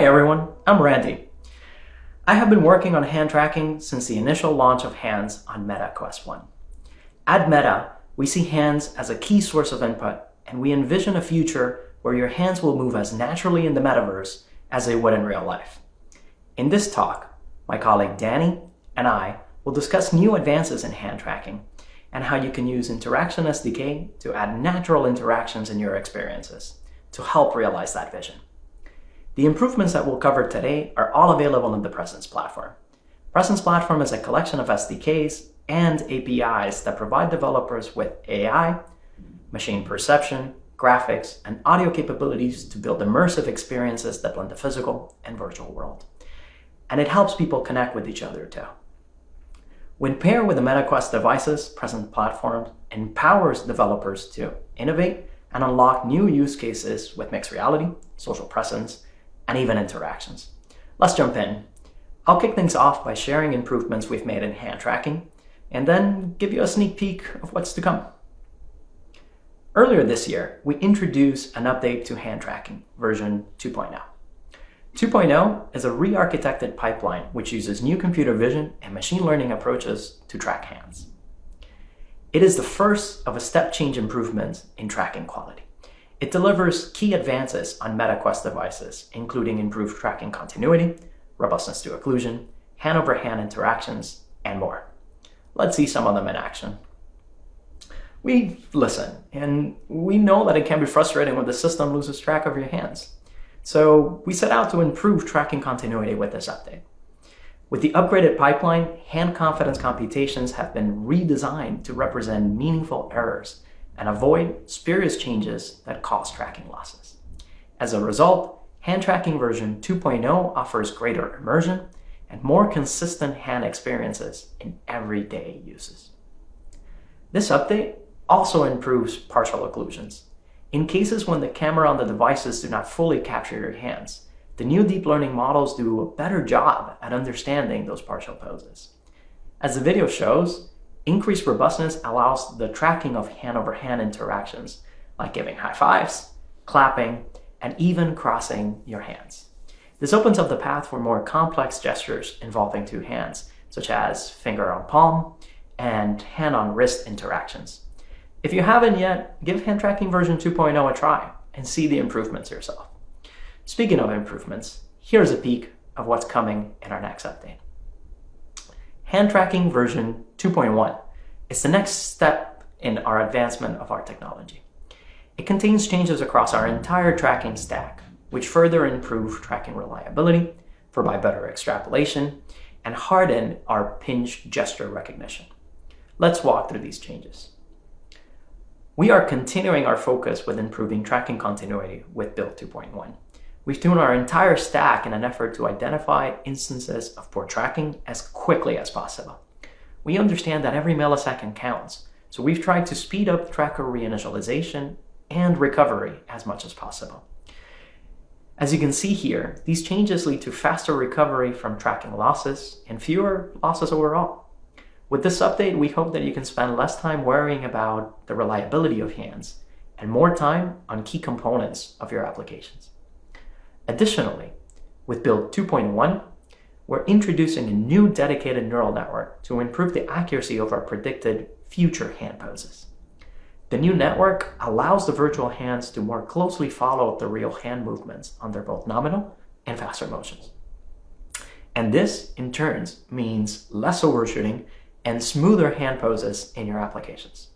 Hi everyone, I'm Randy. I have been working on hand tracking since the initial launch of Hands on Meta Quest 1. At Meta, we see hands as a key source of input, and we envision a future where your hands will move as naturally in the metaverse as they would in real life. In this talk, my colleague Danny and I will discuss new advances in hand tracking and how you can use Interaction SDK to add natural interactions in your experiences to help realize that vision. The improvements that we'll cover today are all available in the Presence Platform. Presence Platform is a collection of SDKs and APIs that provide developers with AI, machine perception, graphics, and audio capabilities to build immersive experiences that blend the physical and virtual world. And it helps people connect with each other too. When paired with the MetaQuest devices, Presence Platform empowers developers to innovate and unlock new use cases with mixed reality, social presence, and even interactions. Let's jump in. I'll kick things off by sharing improvements we've made in hand tracking, and then give you a sneak peek of what's to come. Earlier this year, we introduced an update to hand tracking, version 2.0. 2.0 is a re-architected pipeline which uses new computer vision and machine learning approaches to track hands. It is the first of a step change improvement in tracking quality. It delivers key advances on MetaQuest devices, including improved tracking continuity, robustness to occlusion, hand-over-hand interactions, and more. Let's see some of them in action. We listen, and we know that it can be frustrating when the system loses track of your hands. So we set out to improve tracking continuity with this update. With the upgraded pipeline, hand confidence computations have been redesigned to represent meaningful errors and avoid spurious changes that cause tracking losses. As a result, hand tracking version 2.0 offers greater immersion and more consistent hand experiences in everyday uses. This update also improves partial occlusions. In cases when the camera on the devices do not fully capture your hands, the new deep learning models do a better job at understanding those partial poses. As the video shows, increased robustness allows the tracking of hand-over-hand interactions, like giving high fives, clapping, and even crossing your hands. This opens up the path for more complex gestures involving two hands, such as finger on palm and hand on wrist interactions. If you haven't yet, give hand tracking version 2.0 a try and see the improvements yourself. Speaking of improvements, here's a peek of what's coming in our next update. Hand tracking version 2.1 is the next step in our advancement of our technology. It contains changes across our entire tracking stack, which further improve tracking reliability, provide better extrapolation, and harden our pinch gesture recognition. Let's walk through these changes. We are continuing our focus with improving tracking continuity with Build 2.1. We've tuned our entire stack in an effort to identify instances of poor tracking as quickly as possible. We understand that every millisecond counts, so we've tried to speed up tracker reinitialization and recovery as much as possible. As you can see here, these changes lead to faster recovery from tracking losses and fewer losses overall. With this update, we hope that you can spend less time worrying about the reliability of hands and more time on key components of your applications. Additionally, with Build 2.1, we're introducing a new dedicated neural network to improve the accuracy of our predicted future hand poses. The new network allows the virtual hands to more closely follow the real hand movements under both nominal and faster motions. And this, in turn, means less overshooting and smoother hand poses in your applications.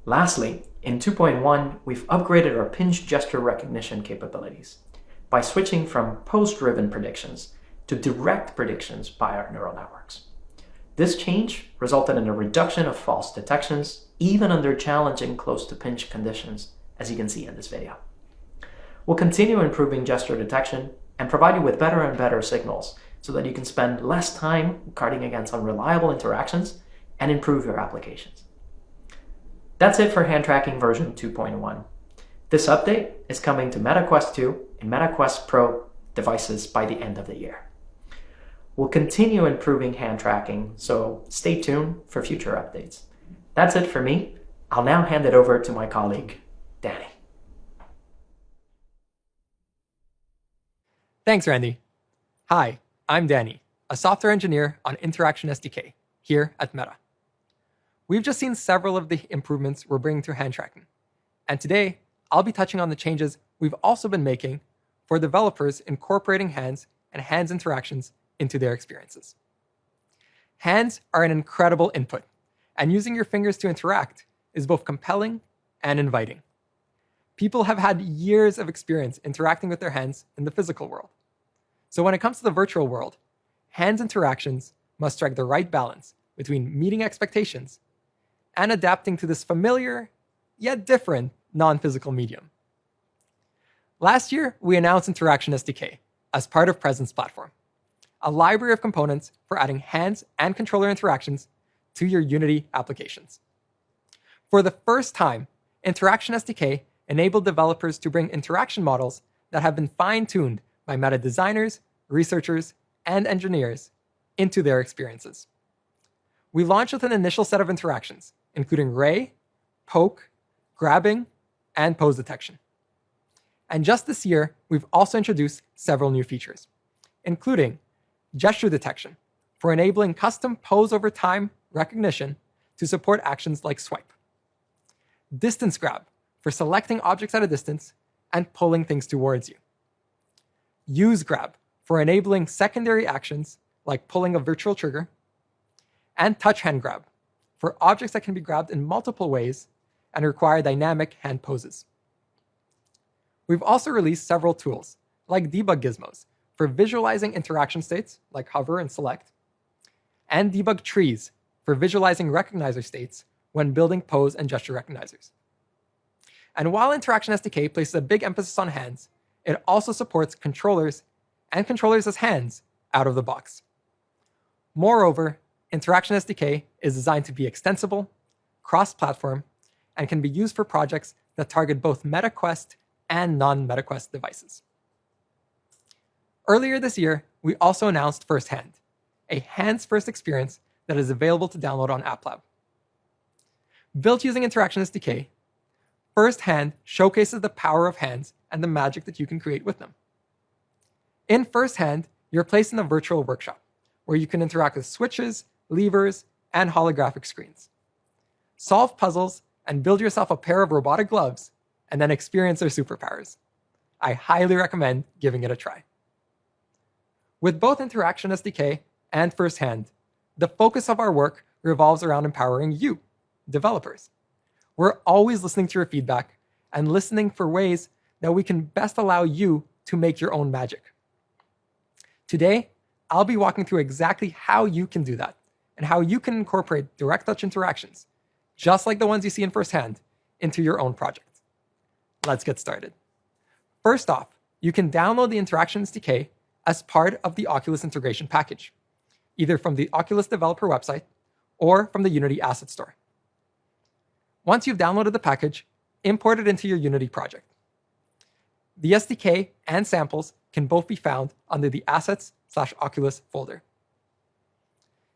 Lastly, in 2.1, we've upgraded our pinch gesture recognition capabilities by switching from pose-driven predictions to direct predictions by our neural networks. This change resulted in a reduction of false detections, even under challenging close-to-pinch conditions, as you can see in this video. We'll continue improving gesture detection and provide you with better and better signals so that you can spend less time guarding against unreliable interactions and improve your applications. That's it for hand tracking version 2.1. This update is coming to MetaQuest 2 and MetaQuest Pro devices by the end of the year. We'll continue improving hand tracking, so stay tuned for future updates. That's it for me. I'll now hand it over to my colleague, Danny. Thanks, Randy. Hi, I'm Danny, a software engineer on Interaction SDK here at Meta. We've just seen several of the improvements we're bringing to hand tracking, and today I'll be touching on the changes we've also been making for developers incorporating hands and hands interactions into their experiences. Hands are an incredible input, and using your fingers to interact is both compelling and inviting. People have had years of experience interacting with their hands in the physical world. So when it comes to the virtual world, hands interactions must strike the right balance between meeting expectations and adapting to this familiar, yet different, non-physical medium. Last year, we announced Interaction SDK as part of Presence Platform, a library of components for adding hands and controller interactions to your Unity applications. For the first time, Interaction SDK enabled developers to bring interaction models that have been fine-tuned by meta designers, researchers, and engineers into their experiences. We launched with an initial set of interactions, including ray, poke, grabbing, and pose detection. And just this year, we've also introduced several new features, including gesture detection for enabling custom pose over time recognition to support actions like swipe, distance grab for selecting objects at a distance and pulling things towards you, use grab for enabling secondary actions like pulling a virtual trigger, and touch hand grab for objects that can be grabbed in multiple ways and require dynamic hand poses. We've also released several tools like debug gizmos for visualizing interaction states like hover and select, and debug trees for visualizing recognizer states when building pose and gesture recognizers. And while Interaction SDK places a big emphasis on hands, it also supports controllers and controllers as hands out of the box. Moreover, Interaction SDK is designed to be extensible, cross-platform, and can be used for projects that target both MetaQuest and non-MetaQuest devices. Earlier this year, we also announced Firsthand, a hands-first experience that is available to download on AppLab. Built using Interaction SDK, Firsthand showcases the power of hands and the magic that you can create with them. In Firsthand, you're placed in a virtual workshop where you can interact with switches, levers, and holographic screens. Solve puzzles and build yourself a pair of robotic gloves and then experience their superpowers. I highly recommend giving it a try. With both Interaction SDK and Firsthand, the focus of our work revolves around empowering you, developers. We're always listening to your feedback and listening for ways that we can best allow you to make your own magic. Today, I'll be walking through exactly how you can do that and how you can incorporate direct touch interactions, just like the ones you see in Firsthand, into your own project. Let's get started. First off, you can download the Interaction SDK as part of the Oculus integration package, either from the Oculus developer website or from the Unity Asset Store. Once you've downloaded the package, import it into your Unity project. The SDK and samples can both be found under the Assets/Oculus folder.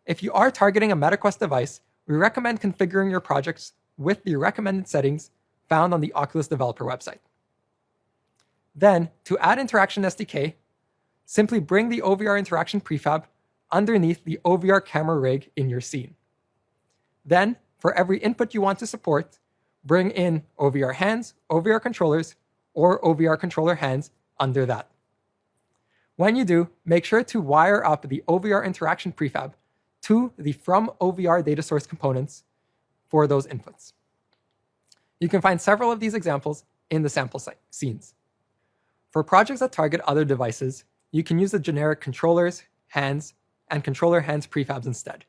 If you are targeting a MetaQuest device, we recommend configuring your projects with the recommended settings found on the Oculus developer website. Then, to add Interaction SDK, simply bring the OVR interaction prefab underneath the OVR camera rig in your scene. Then, for every input you want to support, bring in OVR hands, OVR controllers, or OVR controller hands under that. When you do, make sure to wire up the OVR interaction prefab to the From OVR data source components for those inputs. You can find several of these examples in the sample scenes. For projects that target other devices, you can use the generic controllers, hands, and controller hands prefabs instead.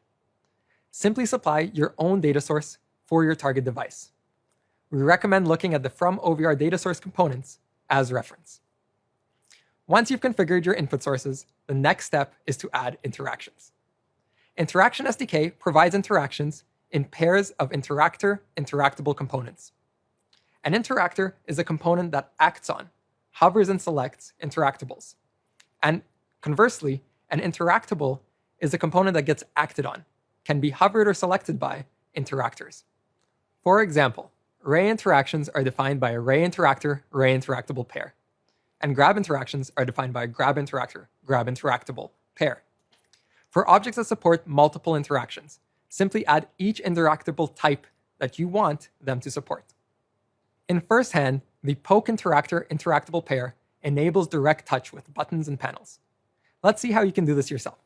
Simply supply your own data source for your target device. We recommend looking at the From OVR data source components as reference. Once you've configured your input sources, the next step is to add interactions. Interaction SDK provides interactions in pairs of interactor-interactable components. An interactor is a component that acts on, hovers and selects interactables. And conversely, an interactable is a component that gets acted on, can be hovered or selected by interactors. For example, ray interactions are defined by a ray interactor-ray interactable pair. and grab interactions are defined by a grab interactor, grab interactable pair. For objects that support multiple interactions, simply add each interactable type that you want them to support. In first hand, the poke interactor interactable pair enables direct touch with buttons and panels. Let's see how you can do this yourself.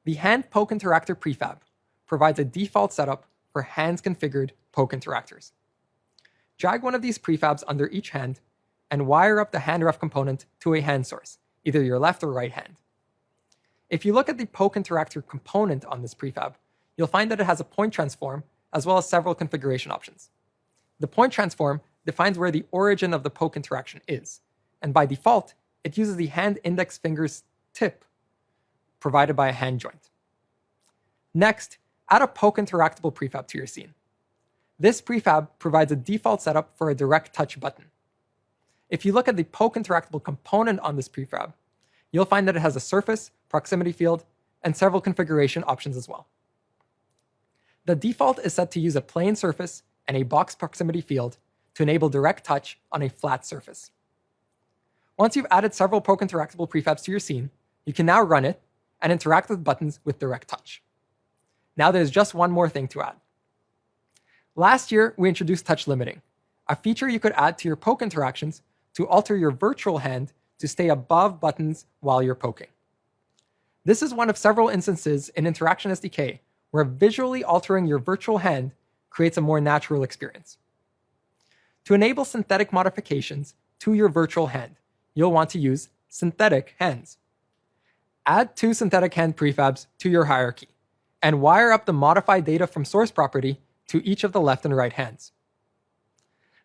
The hand poke interactor prefab provides a default setup for hands configured poke interactors. Drag one of these prefabs under each hand and wire up the hand ref component to a hand source, either your left or right hand. If you look at the poke interactor component on this prefab, you'll find that it has a point transform as well as several configuration options. The point transform defines where the origin of the poke interaction is, and by default, it uses the hand index finger's tip provided by a hand joint. Next, add a poke interactable prefab to your scene. This prefab provides a default setup for a direct touch button. If you look at the poke interactable component on this prefab, you'll find that it has a surface, proximity field, and several configuration options as well. The default is set to use a plane surface and a box proximity field to enable direct touch on a flat surface. Once you've added several poke interactable prefabs to your scene, you can now run it and interact with buttons with direct touch. Now there's just one more thing to add. Last year, we introduced touch limiting, a feature you could add to your poke interactions to alter your virtual hand to stay above buttons while you're poking. This is one of several instances in Interaction SDK where visually altering your virtual hand creates a more natural experience. To enable synthetic modifications to your virtual hand, you'll want to use synthetic hands. Add 2 synthetic hand prefabs to your hierarchy and wire up the modified data from source property to each of the left and right hands.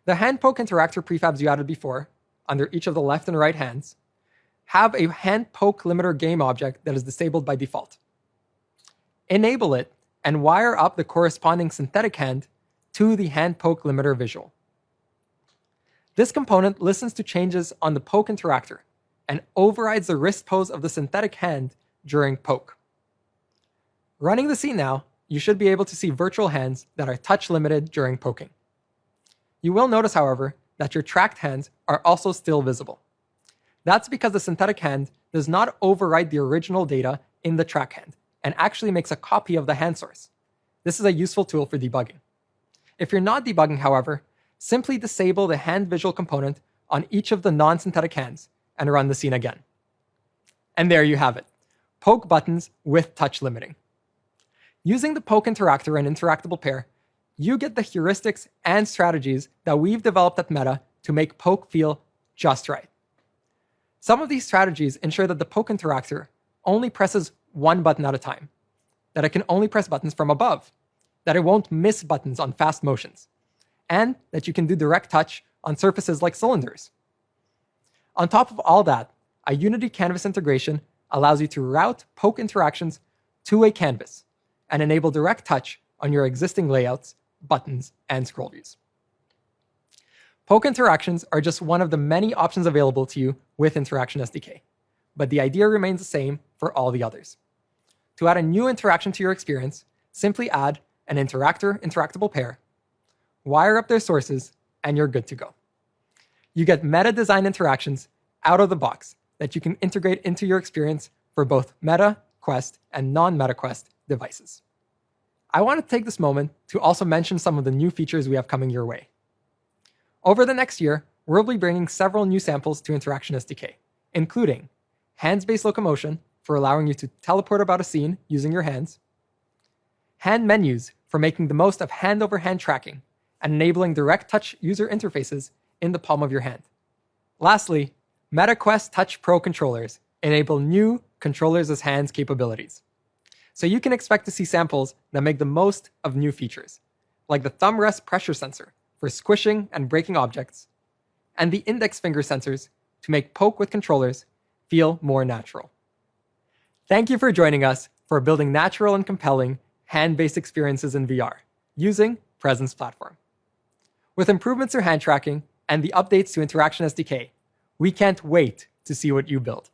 The hand poke interactor prefabs you added before, under each of the left and right hands, have a hand poke limiter game object that is disabled by default. Enable it and wire up the corresponding synthetic hand to the hand poke limiter visual. This component listens to changes on the poke interactor and overrides the wrist pose of the synthetic hand during poke. Running the scene now, you should be able to see virtual hands that are touch limited during poking. You will notice, however, that your tracked hands are also still visible. That's because the synthetic hand does not override the original data in the track hand and actually makes a copy of the hand source. This is a useful tool for debugging. If you're not debugging, however, simply disable the hand visual component on each of the non-synthetic hands and run the scene again. And there you have it, poke buttons with touch limiting. Using the poke interactor and interactable pair, you get the heuristics and strategies that we've developed at Meta to make poke feel just right. Some of these strategies ensure that the poke interactor only presses one button at a time, that it can only press buttons from above, that it won't miss buttons on fast motions, and that you can do direct touch on surfaces like cylinders. On top of all that, a Unity canvas integration allows you to route poke interactions to a canvas and enable direct touch on your existing layouts, buttons, and scroll views. Poke interactions are just one of the many options available to you with Interaction SDK, but the idea remains the same for all the others. To add a new interaction to your experience, simply add an interactable pair, wire up their sources, and you're good to go. You get meta design interactions out of the box that you can integrate into your experience for both Meta, Quest, and non-Meta Quest devices. I want to take this moment to also mention some of the new features we have coming your way. Over the next year, we'll be bringing several new samples to Interaction SDK, including hands-based locomotion for allowing you to teleport about a scene using your hands, hand menus for making the most of hand-over-hand tracking and enabling direct touch user interfaces in the palm of your hand. Lastly, MetaQuest Touch Pro controllers enable new controllers as hands capabilities. So you can expect to see samples that make the most of new features, like the thumb rest pressure sensor for squishing and breaking objects, and the index finger sensors to make poke with controllers feel more natural. Thank you for joining us for building natural and compelling hand-based experiences in VR using Presence Platform. With improvements to hand tracking and the updates to Interaction SDK, we can't wait to see what you build.